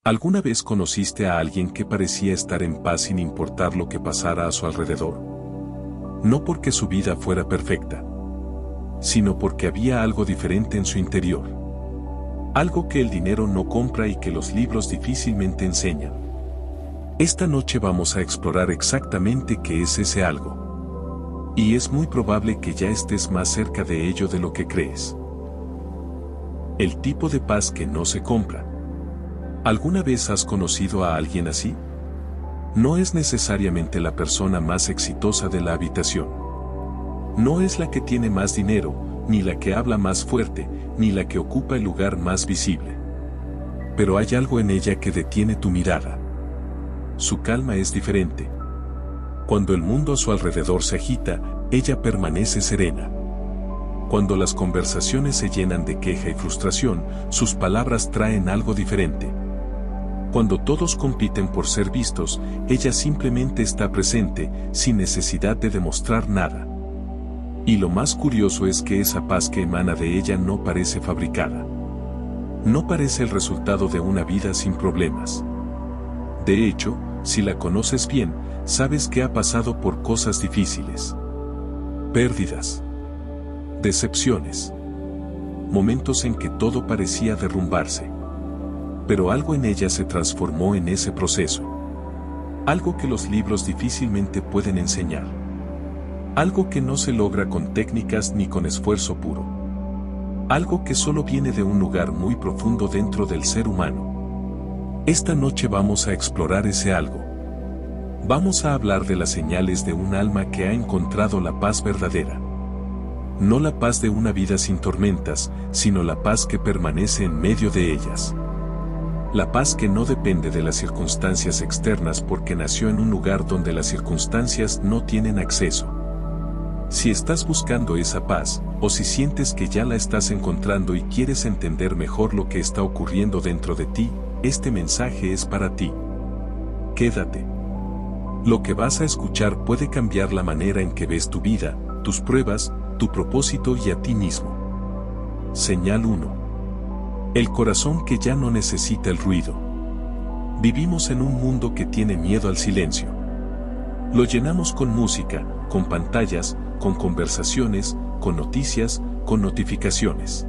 ¿Alguna vez conociste a alguien que parecía estar en paz sin importar lo que pasara a su alrededor? No porque su vida fuera perfecta, sino porque había algo diferente en su interior. Algo que el dinero no compra y que los libros difícilmente enseñan. Esta noche vamos a explorar exactamente qué es ese algo. Y es muy probable que ya estés más cerca de ello de lo que crees. El tipo de paz que no se compra. ¿Alguna vez has conocido a alguien así? No es necesariamente la persona más exitosa de la habitación. No es la que tiene más dinero, ni la que habla más fuerte, ni la que ocupa el lugar más visible. Pero hay algo en ella que detiene tu mirada. Su calma es diferente. Cuando el mundo a su alrededor se agita, ella permanece serena. Cuando las conversaciones se llenan de queja y frustración, sus palabras traen algo diferente. Cuando todos compiten por ser vistos, ella simplemente está presente, sin necesidad de demostrar nada. Y lo más curioso es que esa paz que emana de ella no parece fabricada. No parece el resultado de una vida sin problemas. De hecho, si la conoces bien, sabes que ha pasado por cosas difíciles. Pérdidas. Decepciones. Momentos en que todo parecía derrumbarse. Pero algo en ella se transformó en ese proceso. Algo que los libros difícilmente pueden enseñar. Algo que no se logra con técnicas ni con esfuerzo puro. Algo que solo viene de un lugar muy profundo dentro del ser humano. Esta noche vamos a explorar ese algo. Vamos a hablar de las señales de un alma que ha encontrado la paz verdadera. No la paz de una vida sin tormentas, sino la paz que permanece en medio de ellas. La paz que no depende de las circunstancias externas porque nació en un lugar donde las circunstancias no tienen acceso. Si estás buscando esa paz, o si sientes que ya la estás encontrando y quieres entender mejor lo que está ocurriendo dentro de ti, este mensaje es para ti. Quédate. Lo que vas a escuchar puede cambiar la manera en que ves tu vida, tus pruebas, tu propósito y a ti mismo. Señal 1. El corazón que ya no necesita el ruido. Vivimos en un mundo que tiene miedo al silencio. Lo llenamos con música, con pantallas, con conversaciones, con noticias, con notificaciones.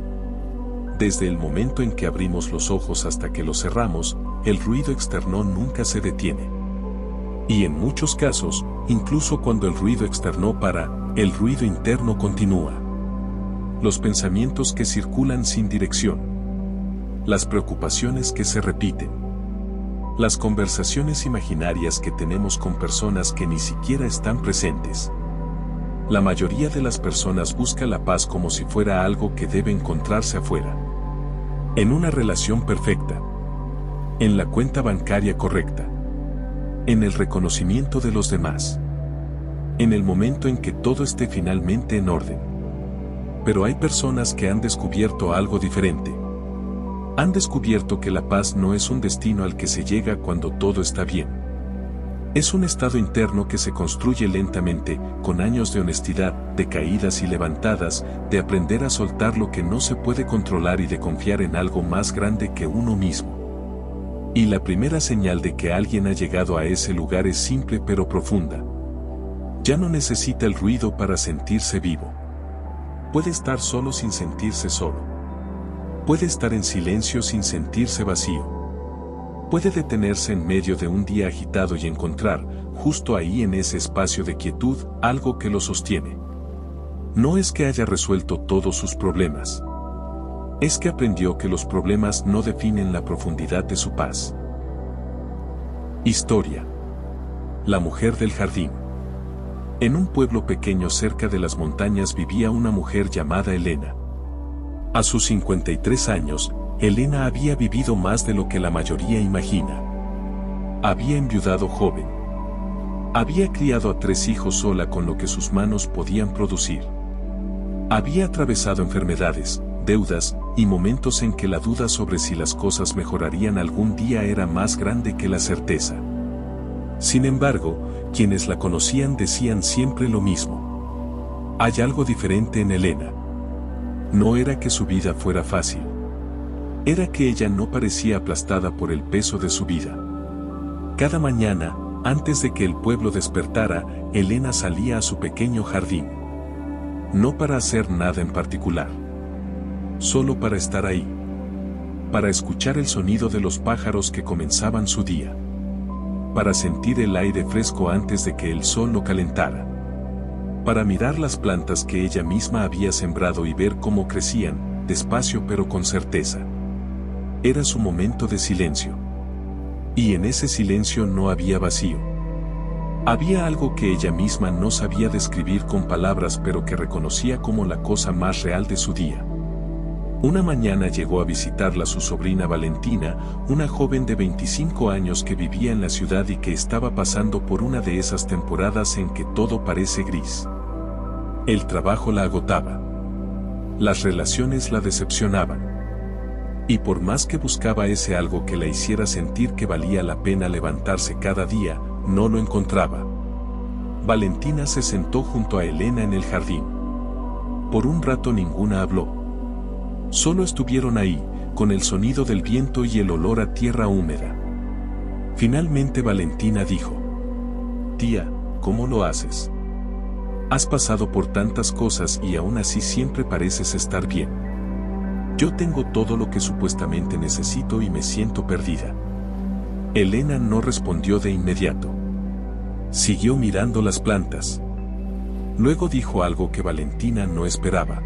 Desde el momento en que abrimos los ojos hasta que los cerramos, el ruido externo nunca se detiene. Y en muchos casos, incluso cuando el ruido externo para, el ruido interno continúa. Los pensamientos que circulan sin dirección. Las preocupaciones que se repiten. Las conversaciones imaginarias que tenemos con personas que ni siquiera están presentes. La mayoría de las personas busca la paz como si fuera algo que debe encontrarse afuera. En una relación perfecta. En la cuenta bancaria correcta. En el reconocimiento de los demás. En el momento en que todo esté finalmente en orden. Pero hay personas que han descubierto algo diferente. Han descubierto que la paz no es un destino al que se llega cuando todo está bien. Es un estado interno que se construye lentamente, con años de honestidad, de caídas y levantadas, de aprender a soltar lo que no se puede controlar y de confiar en algo más grande que uno mismo. Y la primera señal de que alguien ha llegado a ese lugar es simple pero profunda. Ya no necesita el ruido para sentirse vivo. Puede estar solo sin sentirse solo. Puede estar en silencio sin sentirse vacío. Puede detenerse en medio de un día agitado y encontrar, justo ahí en ese espacio de quietud, algo que lo sostiene. No es que haya resuelto todos sus problemas. Es que aprendió que los problemas no definen la profundidad de su paz. Historia. La mujer del jardín. En un pueblo pequeño cerca de las montañas vivía una mujer llamada Elena. A sus 53 años, Elena había vivido más de lo que la mayoría imagina. Había enviudado joven. Había criado a 3 hijos sola con lo que sus manos podían producir. Había atravesado enfermedades, deudas, y momentos en que la duda sobre si las cosas mejorarían algún día era más grande que la certeza. Sin embargo, quienes la conocían decían siempre lo mismo. Hay algo diferente en Elena. No era que su vida fuera fácil. era que ella no parecía aplastada por el peso de su vida. Cada mañana, antes de que el pueblo despertara, Elena salía a su pequeño jardín. No para hacer nada en particular. Solo para estar ahí. Para escuchar el sonido de los pájaros que comenzaban su día. Para sentir el aire fresco antes de que el sol lo calentara. Para mirar las plantas que ella misma había sembrado y ver cómo crecían, despacio pero con certeza. Era su momento de silencio. Y en ese silencio no había vacío. Había algo que ella misma no sabía describir con palabras pero que reconocía como la cosa más real de su día. Una mañana llegó a visitarla su sobrina Valentina, una joven de 25 años que vivía en la ciudad y que estaba pasando por una de esas temporadas en que todo parece gris. El trabajo la agotaba. Las relaciones la decepcionaban. Y por más que buscaba ese algo que la hiciera sentir que valía la pena levantarse cada día, no lo encontraba. Valentina se sentó junto a Elena en el jardín. Por un rato ninguna habló. Solo estuvieron ahí, con el sonido del viento y el olor a tierra húmeda. Finalmente Valentina dijo: «Tía, ¿cómo lo haces? Has pasado por tantas cosas y aún así siempre pareces estar bien. Yo tengo todo lo que supuestamente necesito y me siento perdida». Elena no respondió de inmediato. Siguió mirando las plantas. Luego dijo algo que Valentina no esperaba.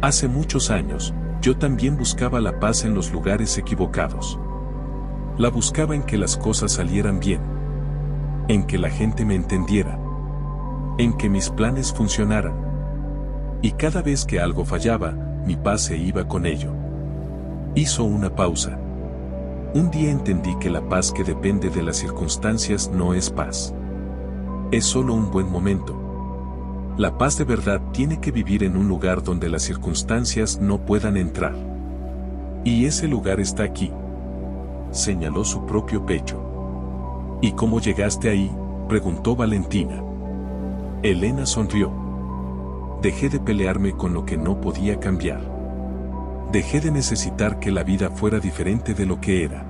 Hace muchos años, yo también buscaba la paz en los lugares equivocados. La buscaba en que las cosas salieran bien. En que la gente me entendiera. En que mis planes funcionaran. Y cada vez que algo fallaba, mi paz se iba con ello. Hizo una pausa. Un día entendí que la paz que depende de las circunstancias no es paz. Es solo un buen momento. La paz de verdad tiene que vivir en un lugar donde las circunstancias no puedan entrar. Y ese lugar está aquí. Señaló su propio pecho. ¿Y cómo llegaste ahí?, preguntó Valentina. Elena sonrió. Dejé de pelearme con lo que no podía cambiar. Dejé de necesitar que la vida fuera diferente de lo que era.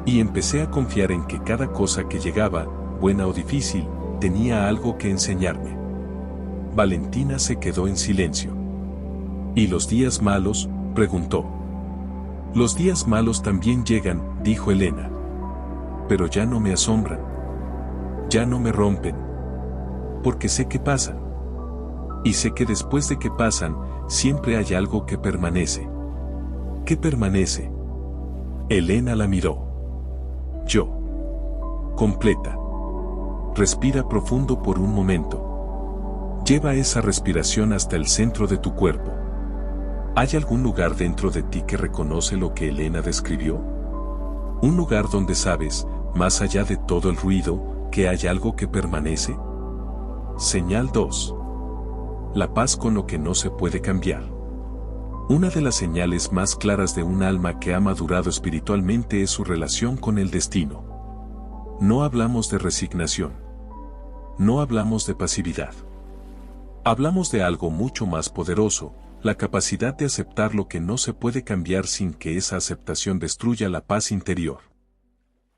Y empecé a confiar en que cada cosa que llegaba, buena o difícil, tenía algo que enseñarme. Valentina se quedó en silencio. ¿Y los días malos?, preguntó. Los días malos también llegan, dijo Elena. Pero ya no me asombran. Ya no me rompen. Porque sé que pasan. Y sé que después de que pasan, siempre hay algo que permanece. ¿Qué permanece? Elena la miró. Yo. Completa. Respira profundo por un momento. Lleva esa respiración hasta el centro de tu cuerpo. ¿Hay algún lugar dentro de ti que reconoce lo que Elena describió? Un lugar donde sabes, más allá de todo el ruido, que hay algo que permanece. Señal 2. La paz con lo que no se puede cambiar. Una de las señales más claras de un alma que ha madurado espiritualmente es su relación con el destino. No hablamos de resignación. No hablamos de pasividad. Hablamos de algo mucho más poderoso, la capacidad de aceptar lo que no se puede cambiar sin que esa aceptación destruya la paz interior.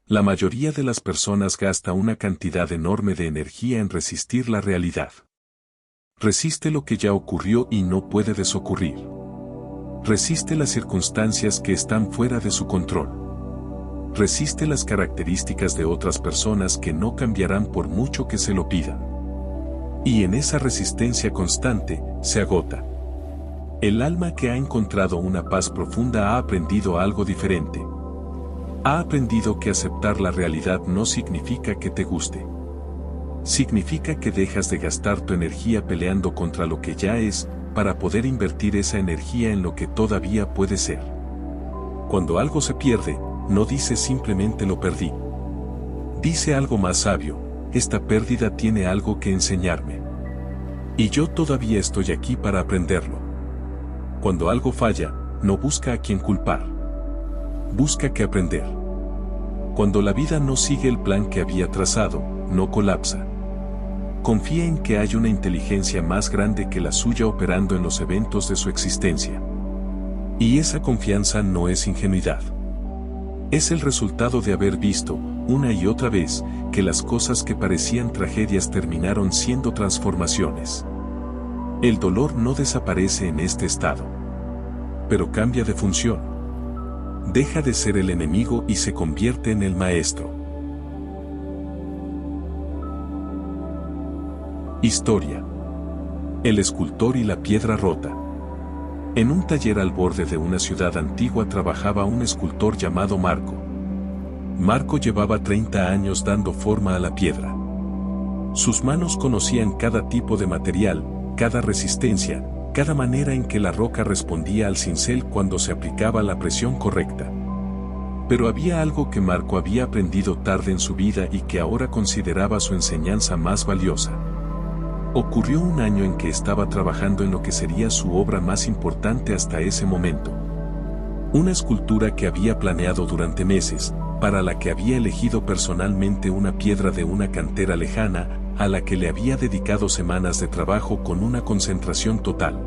La mayoría de las personas gasta una cantidad enorme de energía en resistir la realidad. Resiste lo que ya ocurrió y no puede desocurrir. Resiste las circunstancias que están fuera de su control. Resiste las características de otras personas que no cambiarán por mucho que se lo pidan. Y en esa resistencia constante, se agota. El alma que ha encontrado una paz profunda ha aprendido algo diferente. Ha aprendido que aceptar la realidad no significa que te guste. Significa que dejas de gastar tu energía peleando contra lo que ya es, para poder invertir esa energía en lo que todavía puede ser. Cuando algo se pierde, no dice simplemente lo perdí. Dice algo más sabio: esta pérdida tiene algo que enseñarme. Y yo todavía estoy aquí para aprenderlo. Cuando algo falla, no busca a quién culpar. Busca qué aprender. Cuando la vida no sigue el plan que había trazado, no colapsa. Confía en que hay una inteligencia más grande que la suya operando en los eventos de su existencia. Y esa confianza no es ingenuidad. Es el resultado de haber visto, una y otra vez, que las cosas que parecían tragedias terminaron siendo transformaciones. El dolor no desaparece en este estado, pero cambia de función. Deja de ser el enemigo y se convierte en el maestro. Historia. El escultor y la piedra rota. En un taller al borde de una ciudad antigua trabajaba un escultor llamado Marco. Marco llevaba 30 años dando forma a la piedra. Sus manos conocían cada tipo de material, cada resistencia, cada manera en que la roca respondía al cincel cuando se aplicaba la presión correcta. Pero había algo que Marco había aprendido tarde en su vida y que ahora consideraba su enseñanza más valiosa. Ocurrió un año en que estaba trabajando en lo que sería su obra más importante hasta ese momento. Una escultura que había planeado durante meses, para la que había elegido personalmente una piedra de una cantera lejana, a la que le había dedicado semanas de trabajo con una concentración total.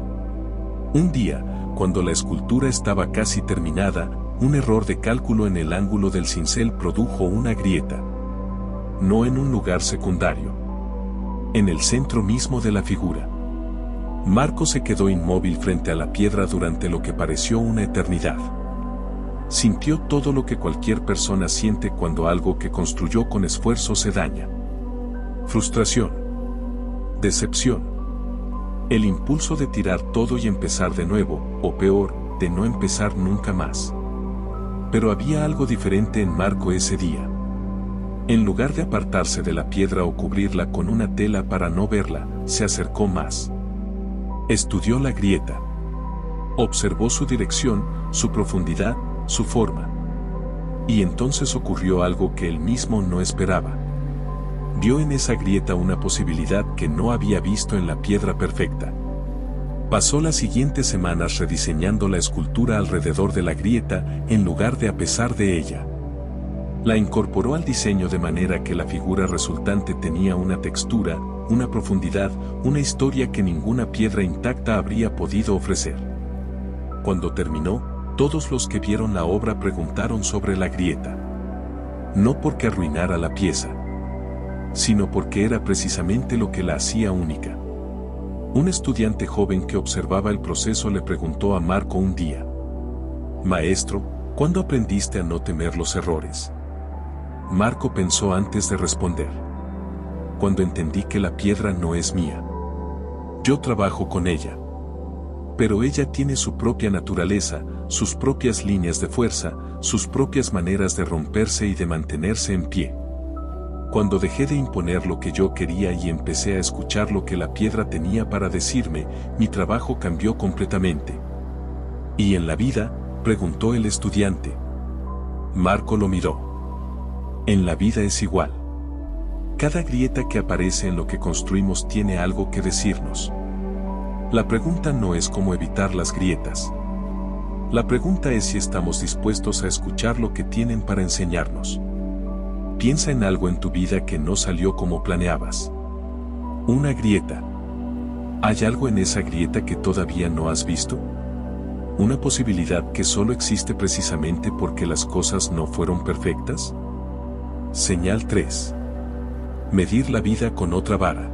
Un día, cuando la escultura estaba casi terminada, un error de cálculo en el ángulo del cincel produjo una grieta. No en un lugar secundario. En el centro mismo de la figura. Marco se quedó inmóvil frente a la piedra durante lo que pareció una eternidad. Sintió todo lo que cualquier persona siente cuando algo que construyó con esfuerzo se daña. Frustración. Decepción. El impulso de tirar todo y empezar de nuevo, o peor, de no empezar nunca más. Pero había algo diferente en Marco ese día. En lugar de apartarse de la piedra o cubrirla con una tela para no verla, se acercó más. Estudió la grieta. Observó su dirección, su profundidad, su forma. Y entonces ocurrió algo que él mismo no esperaba. Vio en esa grieta una posibilidad que no había visto en la piedra perfecta. Pasó las siguientes semanas rediseñando la escultura alrededor de la grieta en lugar de a pesar de ella. La incorporó al diseño de manera que la figura resultante tenía una textura, una profundidad, una historia que ninguna piedra intacta habría podido ofrecer. Cuando terminó, todos los que vieron la obra preguntaron sobre la grieta. No porque arruinara la pieza, sino porque era precisamente lo que la hacía única. Un estudiante joven que observaba el proceso le preguntó a Marco un día: «Maestro, ¿cuándo aprendiste a no temer los errores?». Marco pensó antes de responder. «Cuando entendí que la piedra no es mía. Yo trabajo con ella. Pero ella tiene su propia naturaleza, sus propias líneas de fuerza, sus propias maneras de romperse y de mantenerse en pie. Cuando dejé de imponer lo que yo quería y empecé a escuchar lo que la piedra tenía para decirme, mi trabajo cambió completamente». «¿Y en la vida?», preguntó el estudiante. Marco lo miró. «En la vida es igual. Cada grieta que aparece en lo que construimos tiene algo que decirnos. La pregunta no es cómo evitar las grietas. La pregunta es si estamos dispuestos a escuchar lo que tienen para enseñarnos. Piensa en algo en tu vida que no salió como planeabas. Una grieta. ¿Hay algo en esa grieta que todavía no has visto? ¿Una posibilidad que solo existe precisamente porque las cosas no fueron perfectas?». Señal 3. Medir la vida con otra vara.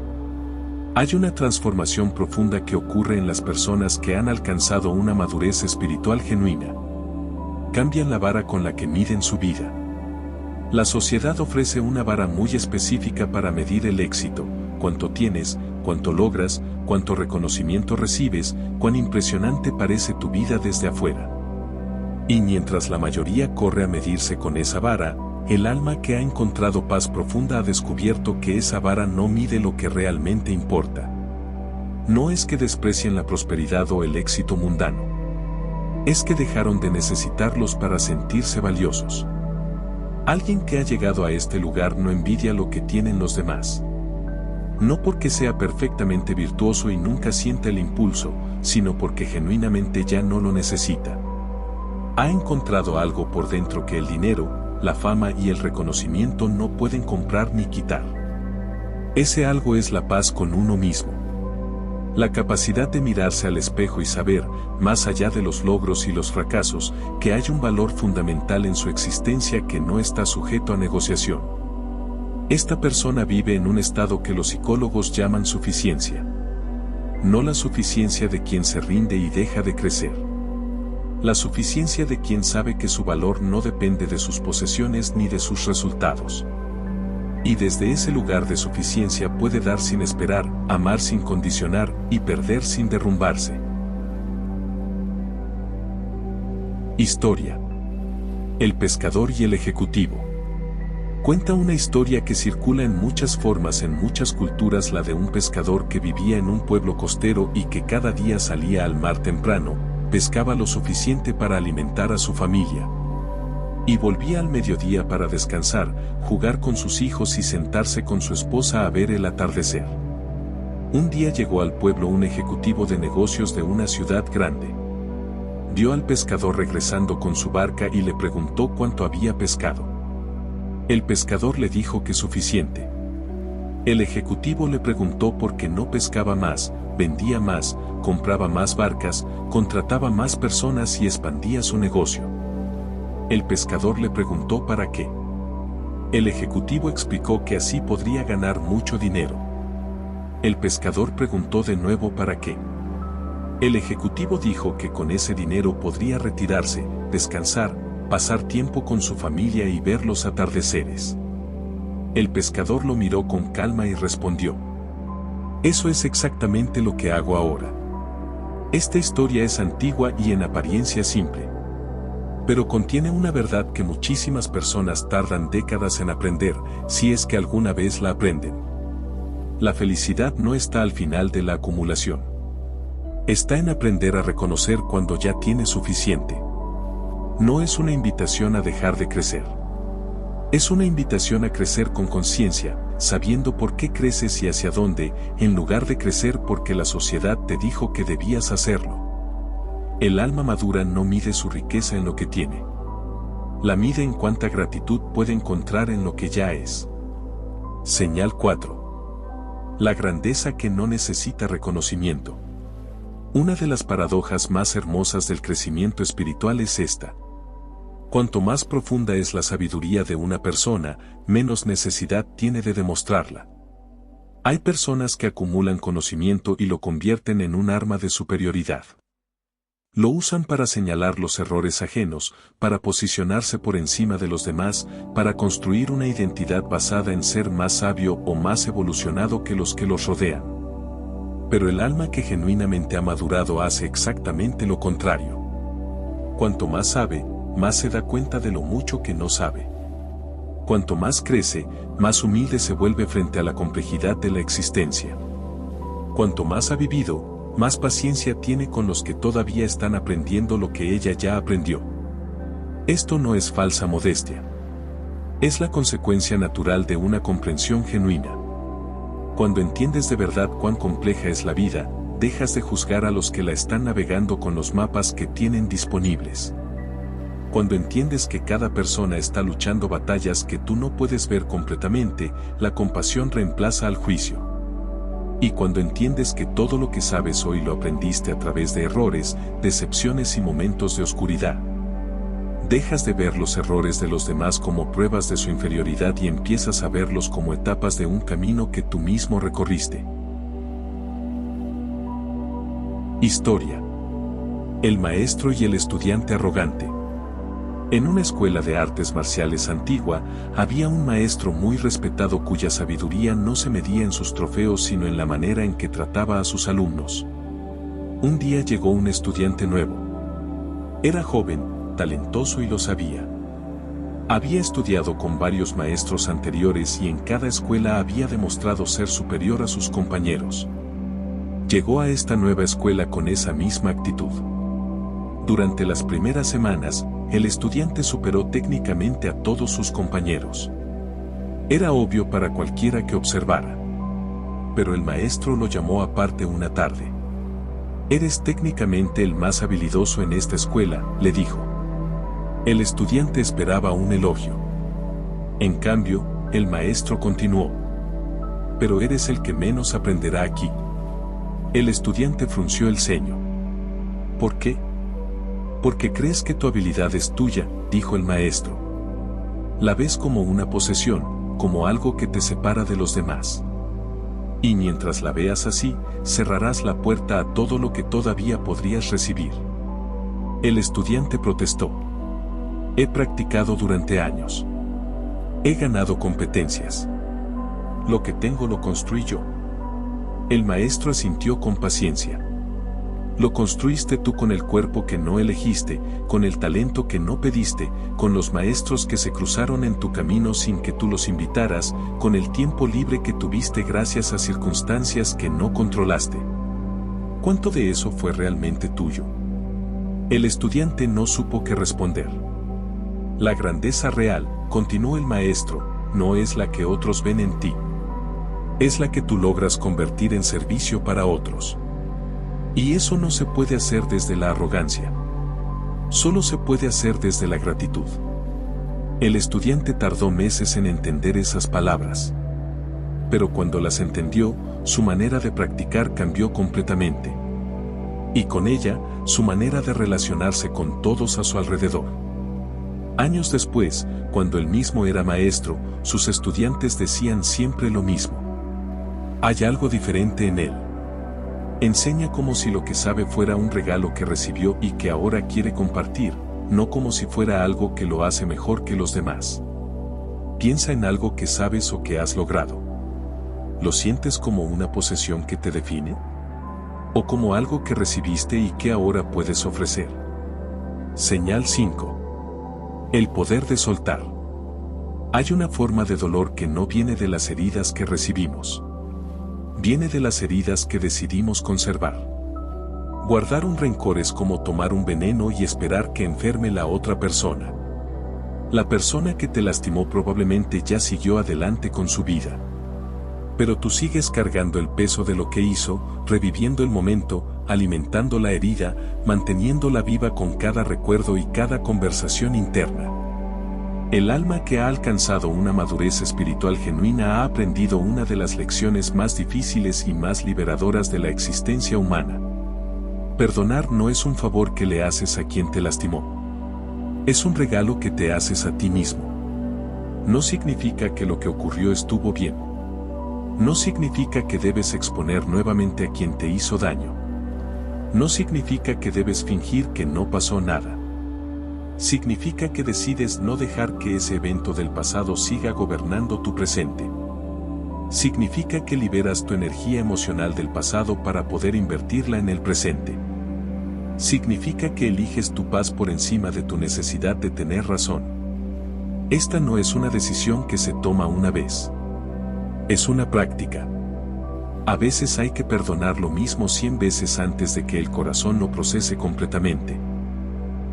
Hay una transformación profunda que ocurre en las personas que han alcanzado una madurez espiritual genuina. Cambian la vara con la que miden su vida. La sociedad ofrece una vara muy específica para medir el éxito: cuánto tienes, cuánto logras, cuánto reconocimiento recibes, cuán impresionante parece tu vida desde afuera. Y mientras la mayoría corre a medirse con esa vara, el alma que ha encontrado paz profunda ha descubierto que esa vara no mide lo que realmente importa. No es que desprecien la prosperidad o el éxito mundano. Es que dejaron de necesitarlos para sentirse valiosos. Alguien que ha llegado a este lugar no envidia lo que tienen los demás. No porque sea perfectamente virtuoso y nunca sienta el impulso, sino porque genuinamente ya no lo necesita. Ha encontrado algo por dentro que el dinero, la fama y el reconocimiento no pueden comprar ni quitar. Ese algo es la paz con uno mismo. La capacidad de mirarse al espejo y saber, más allá de los logros y los fracasos, que hay un valor fundamental en su existencia que no está sujeto a negociación. Esta persona vive en un estado que los psicólogos llaman suficiencia. No la suficiencia de quien se rinde y deja de crecer. La suficiencia de quien sabe que su valor no depende de sus posesiones ni de sus resultados. Y desde ese lugar de suficiencia puede dar sin esperar, amar sin condicionar y perder sin derrumbarse. Historia. El pescador y el ejecutivo. Cuenta una historia que circula en muchas formas en muchas culturas, la de un pescador que vivía en un pueblo costero y que cada día salía al mar temprano, pescaba lo suficiente para alimentar a su familia. Y volvía al mediodía para descansar, jugar con sus hijos y sentarse con su esposa a ver el atardecer. Un día llegó al pueblo un ejecutivo de negocios de una ciudad grande. Vio al pescador regresando con su barca y le preguntó cuánto había pescado. El pescador le dijo que suficiente. El ejecutivo le preguntó por qué no pescaba más, vendía más, compraba más barcas, contrataba más personas y expandía su negocio. El pescador le preguntó para qué. El ejecutivo explicó que así podría ganar mucho dinero. El pescador preguntó de nuevo para qué. El ejecutivo dijo que con ese dinero podría retirarse, descansar, pasar tiempo con su familia y ver los atardeceres. El pescador lo miró con calma y respondió: eso es exactamente lo que hago ahora. Esta historia es antigua y en apariencia simple, pero contiene una verdad que muchísimas personas tardan décadas en aprender, si es que alguna vez la aprenden. La felicidad no está al final de la acumulación. Está en aprender a reconocer cuando ya tienes suficiente. No es una invitación a dejar de crecer. Es una invitación a crecer con conciencia, sabiendo por qué creces y hacia dónde, en lugar de crecer porque la sociedad te dijo que debías hacerlo. El alma madura no mide su riqueza en lo que tiene. La mide en cuánta gratitud puede encontrar en lo que ya es. Señal 4. La grandeza que no necesita reconocimiento. Una de las paradojas más hermosas del crecimiento espiritual es esta. Cuanto más profunda es la sabiduría de una persona, menos necesidad tiene de demostrarla. Hay personas que acumulan conocimiento y lo convierten en un arma de superioridad. Lo usan para señalar los errores ajenos, para posicionarse por encima de los demás, para construir una identidad basada en ser más sabio o más evolucionado que los rodean. Pero el alma que genuinamente ha madurado hace exactamente lo contrario. Cuanto más sabe, más se da cuenta de lo mucho que no sabe. Cuanto más crece, más humilde se vuelve frente a la complejidad de la existencia. Cuanto más ha vivido, más paciencia tiene con los que todavía están aprendiendo lo que ella ya aprendió. Esto no es falsa modestia. Es la consecuencia natural de una comprensión genuina. Cuando entiendes de verdad cuán compleja es la vida, dejas de juzgar a los que la están navegando con los mapas que tienen disponibles. Cuando entiendes que cada persona está luchando batallas que tú no puedes ver completamente, la compasión reemplaza al juicio. Y cuando entiendes que todo lo que sabes hoy lo aprendiste a través de errores, decepciones y momentos de oscuridad, dejas de ver los errores de los demás como pruebas de su inferioridad y empiezas a verlos como etapas de un camino que tú mismo recorriste. Historia. El maestro y el estudiante arrogante. En una escuela de artes marciales antigua, había un maestro muy respetado cuya sabiduría no se medía en sus trofeos sino en la manera en que trataba a sus alumnos. Un día llegó un estudiante nuevo. Era joven, talentoso y lo sabía. Había estudiado con varios maestros anteriores y en cada escuela había demostrado ser superior a sus compañeros. Llegó a esta nueva escuela con esa misma actitud. Durante las primeras semanas, el estudiante superó técnicamente a todos sus compañeros. Era obvio para cualquiera que observara. Pero el maestro lo llamó aparte una tarde. «Eres técnicamente el más habilidoso en esta escuela», le dijo. El estudiante esperaba un elogio. En cambio, el maestro continuó. «Pero eres el que menos aprenderá aquí. El estudiante frunció el ceño. ¿Por qué? Porque crees que tu habilidad es tuya, dijo el maestro. La ves como una posesión, como algo que te separa de los demás. Y mientras la veas así, cerrarás la puerta a todo lo que todavía podrías recibir. El estudiante protestó. He practicado durante años. He ganado competencias. Lo que tengo lo construí yo. El maestro asintió con paciencia. Lo construiste tú con el cuerpo que no elegiste, con el talento que no pediste, con los maestros que se cruzaron en tu camino sin que tú los invitaras, con el tiempo libre que tuviste gracias a circunstancias que no controlaste. ¿Cuánto de eso fue realmente tuyo? El estudiante no supo qué responder. La grandeza real, continuó el maestro, no es la que otros ven en ti. Es la que tú logras convertir en servicio para otros. Y eso no se puede hacer desde la arrogancia. Solo se puede hacer desde la gratitud. El estudiante tardó meses en entender esas palabras. Pero cuando las entendió, su manera de practicar cambió completamente. Y con ella, su manera de relacionarse con todos a su alrededor. Años después, cuando él mismo era maestro, sus estudiantes decían siempre lo mismo. Hay algo diferente en él. Enseña como si lo que sabe fuera un regalo que recibió y que ahora quiere compartir, no como si fuera algo que lo hace mejor que los demás. Piensa en algo que sabes o que has logrado. ¿Lo sientes como una posesión que te define? ¿O como algo que recibiste y que ahora puedes ofrecer? Señal 5. El poder de soltar. Hay una forma de dolor que no viene de las heridas que recibimos. Viene de las heridas que decidimos conservar. Guardar un rencor es como tomar un veneno y esperar que enferme la otra persona. La persona que te lastimó probablemente ya siguió adelante con su vida. Pero tú sigues cargando el peso de lo que hizo, reviviendo el momento, alimentando la herida, manteniéndola viva con cada recuerdo y cada conversación interna. El alma que ha alcanzado una madurez espiritual genuina ha aprendido una de las lecciones más difíciles y más liberadoras de la existencia humana. Perdonar no es un favor que le haces a quien te lastimó. Es un regalo que te haces a ti mismo. No significa que lo que ocurrió estuvo bien. No significa que debes exponer nuevamente a quien te hizo daño. No significa que debes fingir que no pasó nada. Significa que decides no dejar que ese evento del pasado siga gobernando tu presente. Significa que liberas tu energía emocional del pasado para poder invertirla en el presente. Significa que eliges tu paz por encima de tu necesidad de tener razón. Esta no es una decisión que se toma una vez. Es una práctica. A veces hay que perdonar lo mismo 100 veces antes de que el corazón lo procese completamente.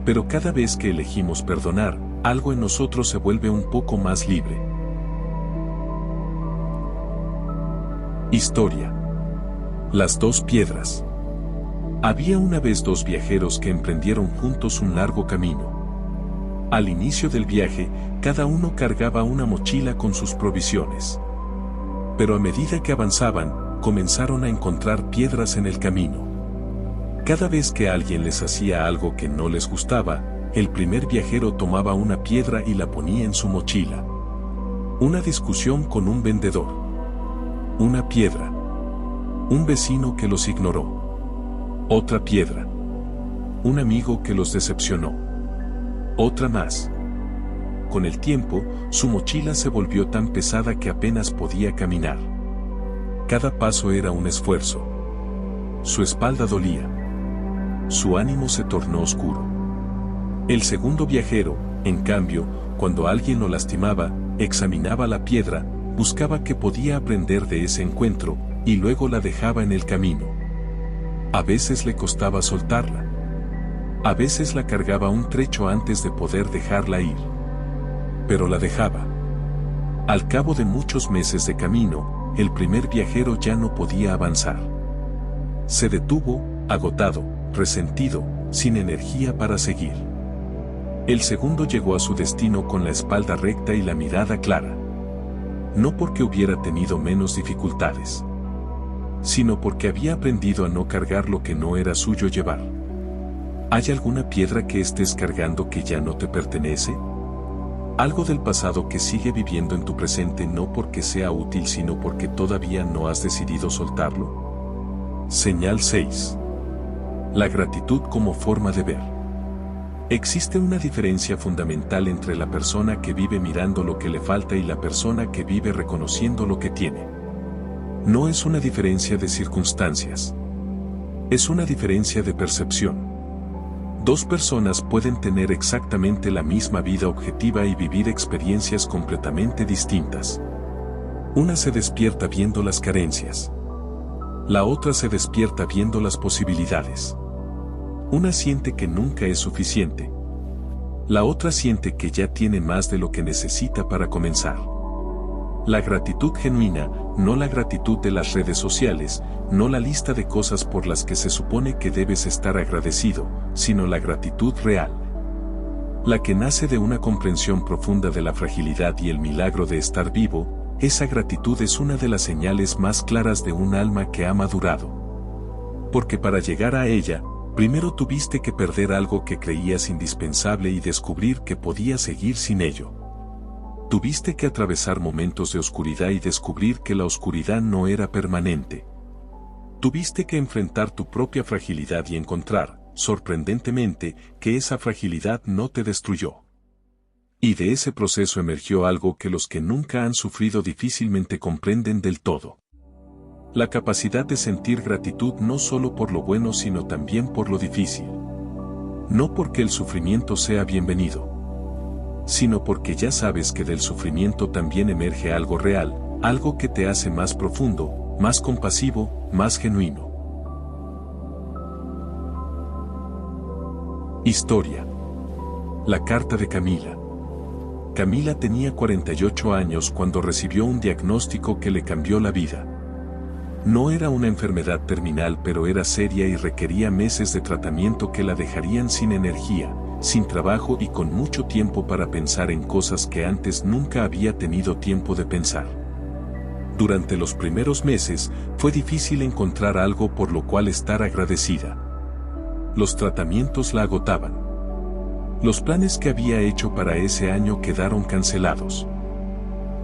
Pero cada vez que elegimos perdonar, algo en nosotros se vuelve un poco más libre. Historia. Las dos piedras. Había una vez dos viajeros que emprendieron juntos un largo camino. Al inicio del viaje, cada uno cargaba una mochila con sus provisiones. Pero a medida que avanzaban, comenzaron a encontrar piedras en el camino. Cada vez que alguien les hacía algo que no les gustaba, el primer viajero tomaba una piedra y la ponía en su mochila. Una discusión con un vendedor. Una piedra. Un vecino que los ignoró. Otra piedra. Un amigo que los decepcionó. Otra más. Con el tiempo, su mochila se volvió tan pesada que apenas podía caminar. Cada paso era un esfuerzo. Su espalda dolía. Su ánimo se tornó oscuro. El segundo viajero, en cambio, cuando alguien lo lastimaba, examinaba la piedra, buscaba qué podía aprender de ese encuentro, y luego la dejaba en el camino. A veces le costaba soltarla. A veces la cargaba un trecho antes de poder dejarla ir. Pero la dejaba. Al cabo de muchos meses de camino, el primer viajero ya no podía avanzar. Se detuvo, agotado, resentido, sin energía para seguir. El segundo llegó a su destino con la espalda recta y la mirada clara. No porque hubiera tenido menos dificultades. sino porque había aprendido a no cargar lo que no era suyo llevar. ¿Hay alguna piedra que estés cargando que ya no te pertenece? Algo del pasado que sigue viviendo en tu presente no porque sea útil sino porque todavía no has decidido soltarlo. Señal 6. La gratitud como forma de ver. Existe una diferencia fundamental entre la persona que vive mirando lo que le falta y la persona que vive reconociendo lo que tiene. No es una diferencia de circunstancias. Es una diferencia de percepción. Dos personas pueden tener exactamente la misma vida objetiva y vivir experiencias completamente distintas. Una se despierta viendo las carencias. La otra se despierta viendo las posibilidades. Una siente que nunca es suficiente. La otra siente que ya tiene más de lo que necesita para comenzar. La gratitud genuina, no la gratitud de las redes sociales, no la lista de cosas por las que se supone que debes estar agradecido, sino la gratitud real. La que nace de una comprensión profunda de la fragilidad y el milagro de estar vivo, esa gratitud es una de las señales más claras de un alma que ha madurado. Porque para llegar a ella, primero tuviste que perder algo que creías indispensable y descubrir que podías seguir sin ello. Tuviste que atravesar momentos de oscuridad y descubrir que la oscuridad no era permanente. Tuviste que enfrentar tu propia fragilidad y encontrar, sorprendentemente, que esa fragilidad no te destruyó. Y de ese proceso emergió algo que los que nunca han sufrido difícilmente comprenden del todo. La capacidad de sentir gratitud no solo por lo bueno sino también por lo difícil. No porque el sufrimiento sea bienvenido, sino porque ya sabes que del sufrimiento también emerge algo real, algo que te hace más profundo, más compasivo, más genuino. Historia. La carta de Camila. Camila tenía 48 años cuando recibió un diagnóstico que le cambió la vida. No era una enfermedad terminal, pero era seria y requería meses de tratamiento que la dejarían sin energía, sin trabajo y con mucho tiempo para pensar en cosas que antes nunca había tenido tiempo de pensar. Durante los primeros meses, fue difícil encontrar algo por lo cual estar agradecida. Los tratamientos la agotaban. Los planes que había hecho para ese año quedaron cancelados.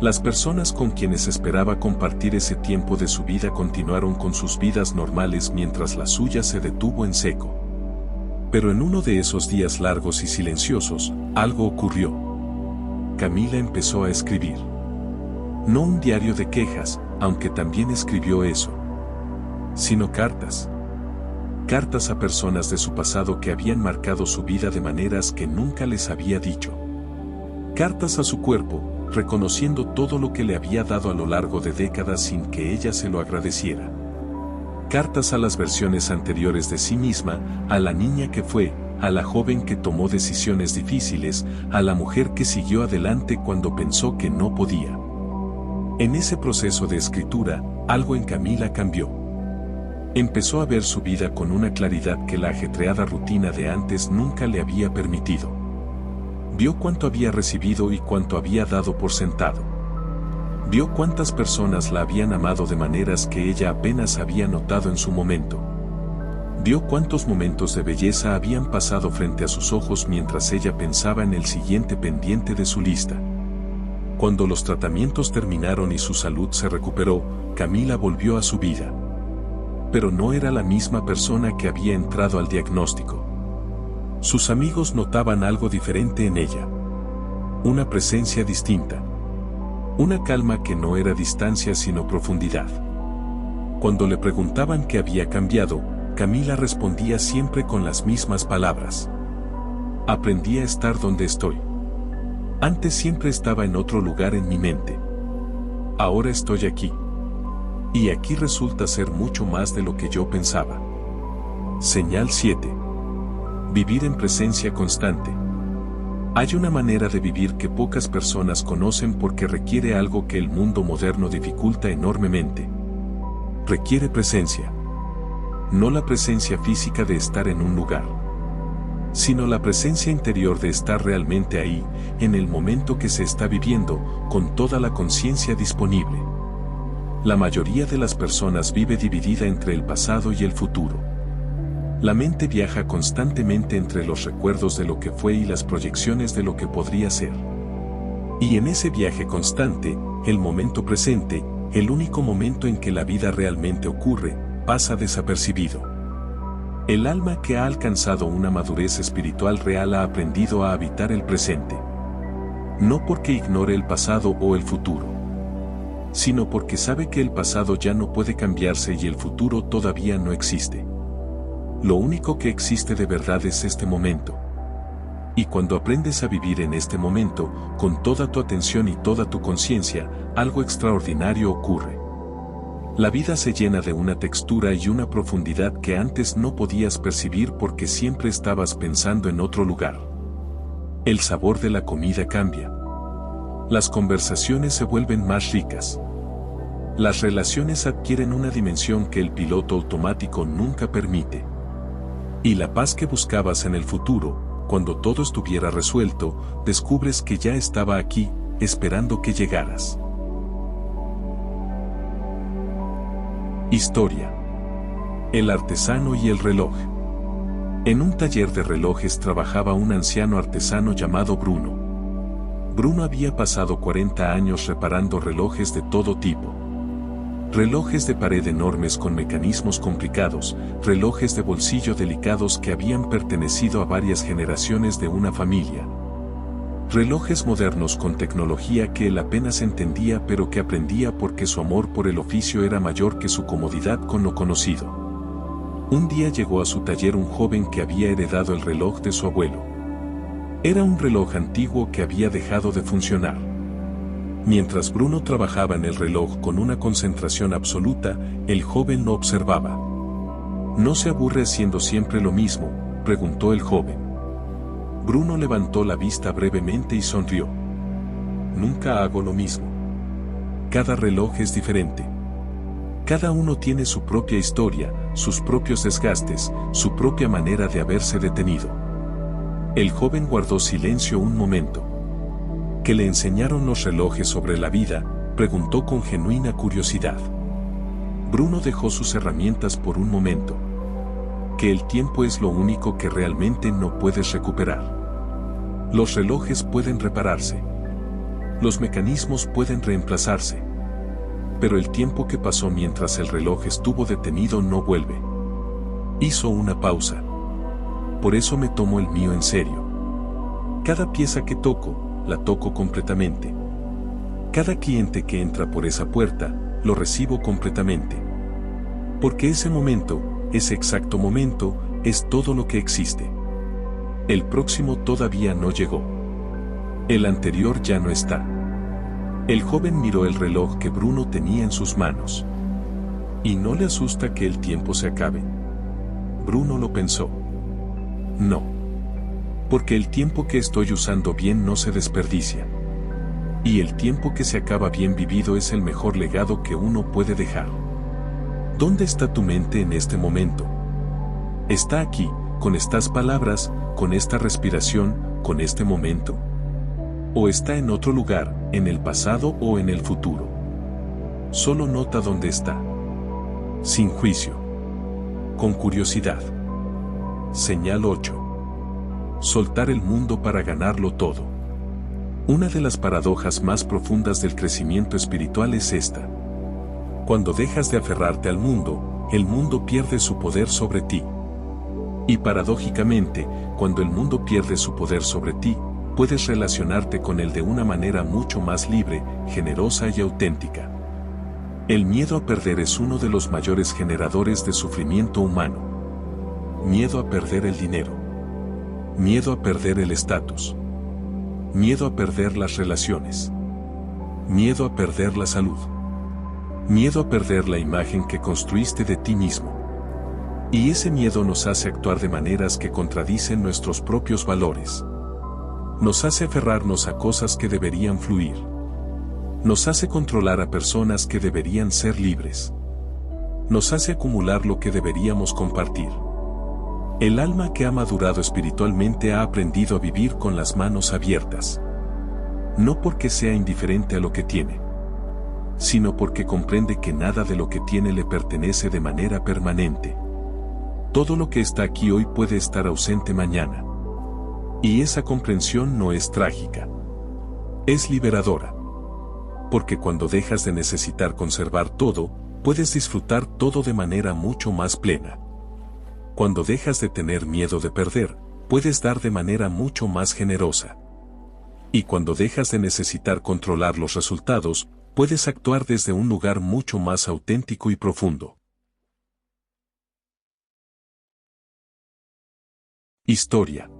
Las personas con quienes esperaba compartir ese tiempo de su vida continuaron con sus vidas normales mientras la suya se detuvo en seco. Pero en uno de esos días largos y silenciosos, algo ocurrió. Camila empezó a escribir. No un diario de quejas, aunque también escribió eso, sino cartas. Cartas a personas de su pasado que habían marcado su vida de maneras que nunca les había dicho. Cartas a su cuerpo, reconociendo todo lo que le había dado a lo largo de décadas sin que ella se lo agradeciera. Cartas a las versiones anteriores de sí misma, a la niña que fue, a la joven que tomó decisiones difíciles, a la mujer que siguió adelante cuando pensó que no podía. En ese proceso de escritura, algo en Camila cambió. Empezó a ver su vida con una claridad que la ajetreada rutina de antes nunca le había permitido. Vio cuánto había recibido y cuánto había dado por sentado. Vio cuántas personas la habían amado de maneras que ella apenas había notado en su momento. Vio cuántos momentos de belleza habían pasado frente a sus ojos mientras ella pensaba en el siguiente pendiente de su lista. Cuando los tratamientos terminaron y su salud se recuperó, Camila volvió a su vida. Pero no era la misma persona que había entrado al diagnóstico. Sus amigos notaban algo diferente en ella. Una presencia distinta. Una calma que no era distancia sino profundidad. Cuando le preguntaban qué había cambiado, Camila respondía siempre con las mismas palabras. Aprendí a estar donde estoy. Antes siempre estaba en otro lugar en mi mente. Ahora estoy aquí. Y aquí resulta ser mucho más de lo que yo pensaba. Señal 7. Vivir en presencia constante. Hay una manera de vivir que pocas personas conocen porque requiere algo que el mundo moderno dificulta enormemente. Requiere presencia. No la presencia física de estar en un lugar, sino la presencia interior de estar realmente ahí, en el momento que se está viviendo, con toda la conciencia disponible. La mayoría de las personas vive dividida entre el pasado y el futuro. La mente viaja constantemente entre los recuerdos de lo que fue y las proyecciones de lo que podría ser. Y en ese viaje constante, el momento presente, el único momento en que la vida realmente ocurre, pasa desapercibido. El alma que ha alcanzado una madurez espiritual real ha aprendido a habitar el presente. No porque ignore el pasado o el futuro, sino porque sabe que el pasado ya no puede cambiarse y el futuro todavía no existe. Lo único que existe de verdad es este momento. Y cuando aprendes a vivir en este momento, con toda tu atención y toda tu conciencia, algo extraordinario ocurre. La vida se llena de una textura y una profundidad que antes no podías percibir porque siempre estabas pensando en otro lugar. El sabor de la comida cambia. Las conversaciones se vuelven más ricas. Las relaciones adquieren una dimensión que el piloto automático nunca permite. Y la paz que buscabas en el futuro, cuando todo estuviera resuelto, descubres que ya estaba aquí, esperando que llegaras. Historia. El artesano y el reloj. En un taller de relojes trabajaba un anciano artesano llamado Bruno. Bruno había pasado 40 años reparando relojes de todo tipo. Relojes de pared enormes con mecanismos complicados, relojes de bolsillo delicados que habían pertenecido a varias generaciones de una familia. Relojes modernos con tecnología que él apenas entendía pero que aprendía porque su amor por el oficio era mayor que su comodidad con lo conocido. Un día llegó a su taller un joven que había heredado el reloj de su abuelo. Era un reloj antiguo que había dejado de funcionar. Mientras Bruno trabajaba en el reloj con una concentración absoluta, el joven lo observaba. ¿No se aburre haciendo siempre lo mismo?, preguntó el joven. Bruno levantó la vista brevemente y sonrió. Nunca hago lo mismo. Cada reloj es diferente. Cada uno tiene su propia historia, sus propios desgastes, su propia manera de haberse detenido. El joven guardó silencio un momento. ¿Qué le enseñaron los relojes sobre la vida?, preguntó con genuina curiosidad. Bruno dejó sus herramientas por un momento. Que el tiempo es lo único que realmente no puedes recuperar. Los relojes pueden repararse. Los mecanismos pueden reemplazarse. Pero el tiempo que pasó mientras el reloj estuvo detenido no vuelve. Hizo una pausa. Por eso me tomo el mío en serio. Cada pieza que toco, la toco completamente. Cada cliente que entra por esa puerta, lo recibo completamente. Porque ese momento, ese exacto momento, es todo lo que existe. El próximo todavía no llegó. El anterior ya no está. El joven miró el reloj que Bruno tenía en sus manos. ¿Y no le asusta que el tiempo se acabe? Bruno lo pensó. No. Porque el tiempo que estoy usando bien no se desperdicia. Y el tiempo que se acaba bien vivido es el mejor legado que uno puede dejar. ¿Dónde está tu mente en este momento? ¿Está aquí, con estas palabras, con esta respiración, con este momento? ¿O está en otro lugar, en el pasado o en el futuro? Solo nota dónde está. Sin juicio. Con curiosidad. Señal 8. Soltar el mundo para ganarlo todo. Una de las paradojas más profundas del crecimiento espiritual es esta. Cuando dejas de aferrarte al mundo, el mundo pierde su poder sobre ti. Y paradójicamente, cuando el mundo pierde su poder sobre ti, puedes relacionarte con él de una manera mucho más libre, generosa y auténtica. El miedo a perder es uno de los mayores generadores de sufrimiento humano. Miedo a perder el dinero. Miedo a perder el estatus. Miedo a perder las relaciones. Miedo a perder la salud. Miedo a perder la imagen que construiste de ti mismo. Y ese miedo nos hace actuar de maneras que contradicen nuestros propios valores. Nos hace aferrarnos a cosas que deberían fluir. Nos hace controlar a personas que deberían ser libres. Nos hace acumular lo que deberíamos compartir. El alma que ha madurado espiritualmente ha aprendido a vivir con las manos abiertas. No porque sea indiferente a lo que tiene, sino porque comprende que nada de lo que tiene le pertenece de manera permanente. Todo lo que está aquí hoy puede estar ausente mañana. Y esa comprensión no es trágica. Es liberadora. Porque cuando dejas de necesitar conservar todo, puedes disfrutar todo de manera mucho más plena. Cuando dejas de tener miedo de perder, puedes dar de manera mucho más generosa. Y cuando dejas de necesitar controlar los resultados, puedes actuar desde un lugar mucho más auténtico y profundo. Historia.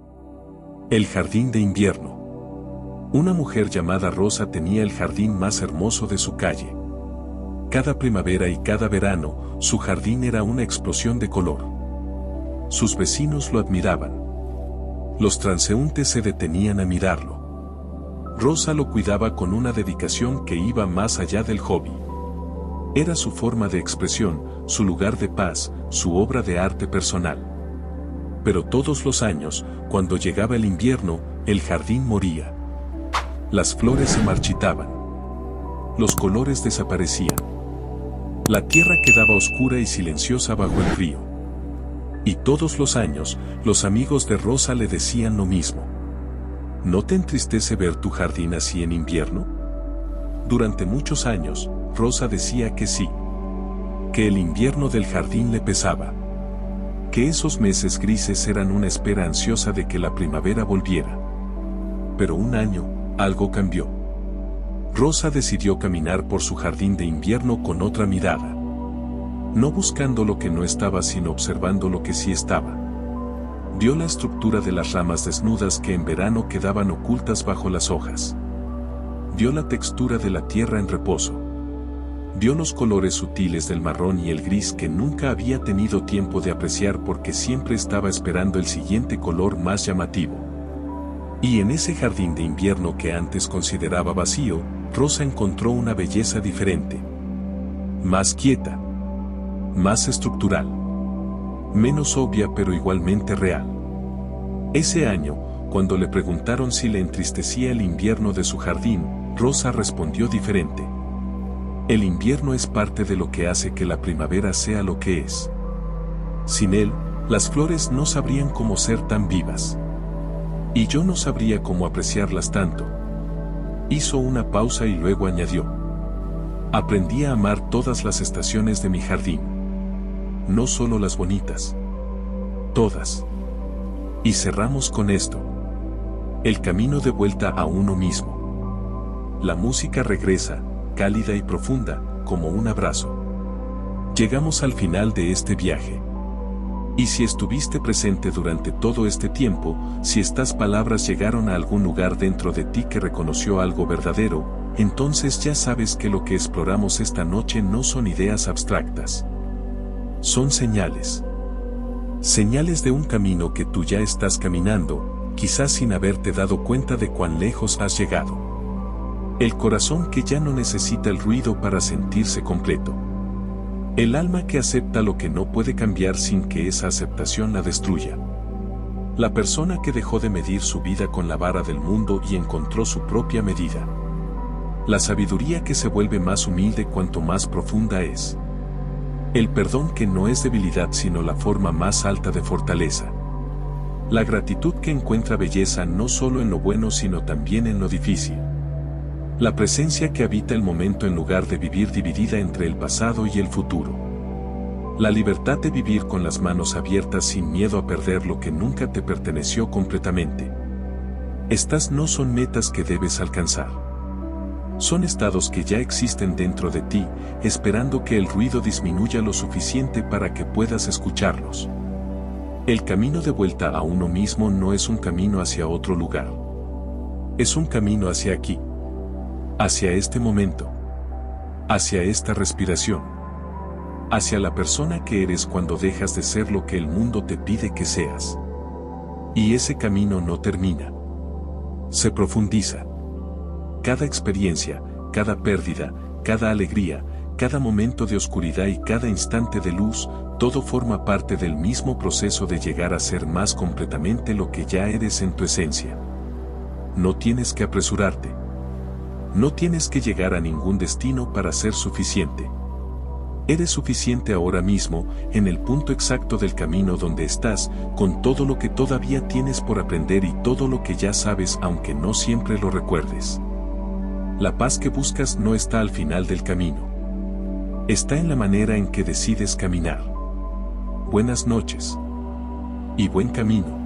El jardín de invierno. Una mujer llamada Rosa tenía el jardín más hermoso de su calle. Cada primavera y cada verano, su jardín era una explosión de color. Sus vecinos lo admiraban. Los transeúntes se detenían a mirarlo. Rosa lo cuidaba con una dedicación que iba más allá del hobby. Era su forma de expresión, su lugar de paz, su obra de arte personal. Pero todos los años, cuando llegaba el invierno, el jardín moría. Las flores se marchitaban. Los colores desaparecían. La tierra quedaba oscura y silenciosa bajo el frío. Y todos los años, los amigos de Rosa le decían lo mismo. ¿No te entristece ver tu jardín así en invierno? Durante muchos años, Rosa decía que sí. Que el invierno del jardín le pesaba. Que esos meses grises eran una espera ansiosa de que la primavera volviera. Pero un año, algo cambió. Rosa decidió caminar por su jardín de invierno con otra mirada. No buscando lo que no estaba, sino observando lo que sí estaba. Vio la estructura de las ramas desnudas que en verano quedaban ocultas bajo las hojas. Vio la textura de la tierra en reposo. Vio los colores sutiles del marrón y el gris que nunca había tenido tiempo de apreciar porque siempre estaba esperando el siguiente color más llamativo. Y en ese jardín de invierno que antes consideraba vacío, Rosa encontró una belleza diferente. Más quieta. Más estructural. Menos obvia pero igualmente real. Ese año, cuando le preguntaron si le entristecía el invierno de su jardín, Rosa respondió diferente. El invierno es parte de lo que hace que la primavera sea lo que es. Sin él, las flores no sabrían cómo ser tan vivas. Y yo no sabría cómo apreciarlas tanto. Hizo una pausa y luego añadió. Aprendí a amar todas las estaciones de mi jardín. No solo las bonitas. Todas. Y cerramos con esto. El camino de vuelta a uno mismo. La música regresa, cálida y profunda, como un abrazo. Llegamos al final de este viaje. Y si estuviste presente durante todo este tiempo, si estas palabras llegaron a algún lugar dentro de ti que reconoció algo verdadero, entonces ya sabes que lo que exploramos esta noche no son ideas abstractas. Son señales. Señales de un camino que tú ya estás caminando, quizás sin haberte dado cuenta de cuán lejos has llegado. El corazón que ya no necesita el ruido para sentirse completo. El alma que acepta lo que no puede cambiar sin que esa aceptación la destruya. La persona que dejó de medir su vida con la vara del mundo y encontró su propia medida. La sabiduría que se vuelve más humilde cuanto más profunda es. El perdón que no es debilidad sino la forma más alta de fortaleza. La gratitud que encuentra belleza no solo en lo bueno sino también en lo difícil. La presencia que habita el momento en lugar de vivir dividida entre el pasado y el futuro. La libertad de vivir con las manos abiertas sin miedo a perder lo que nunca te perteneció completamente. Estas no son metas que debes alcanzar. Son estados que ya existen dentro de ti, esperando que el ruido disminuya lo suficiente para que puedas escucharlos. El camino de vuelta a uno mismo no es un camino hacia otro lugar. Es un camino hacia aquí. Hacia este momento. Hacia esta respiración. Hacia la persona que eres cuando dejas de ser lo que el mundo te pide que seas. Y ese camino no termina. Se profundiza. Cada experiencia, cada pérdida, cada alegría, cada momento de oscuridad y cada instante de luz, todo forma parte del mismo proceso de llegar a ser más completamente lo que ya eres en tu esencia. No tienes que apresurarte. No tienes que llegar a ningún destino para ser suficiente. Eres suficiente ahora mismo, en el punto exacto del camino donde estás, con todo lo que todavía tienes por aprender y todo lo que ya sabes aunque no siempre lo recuerdes. La paz que buscas no está al final del camino. Está en la manera en que decides caminar. Buenas noches. Y buen camino.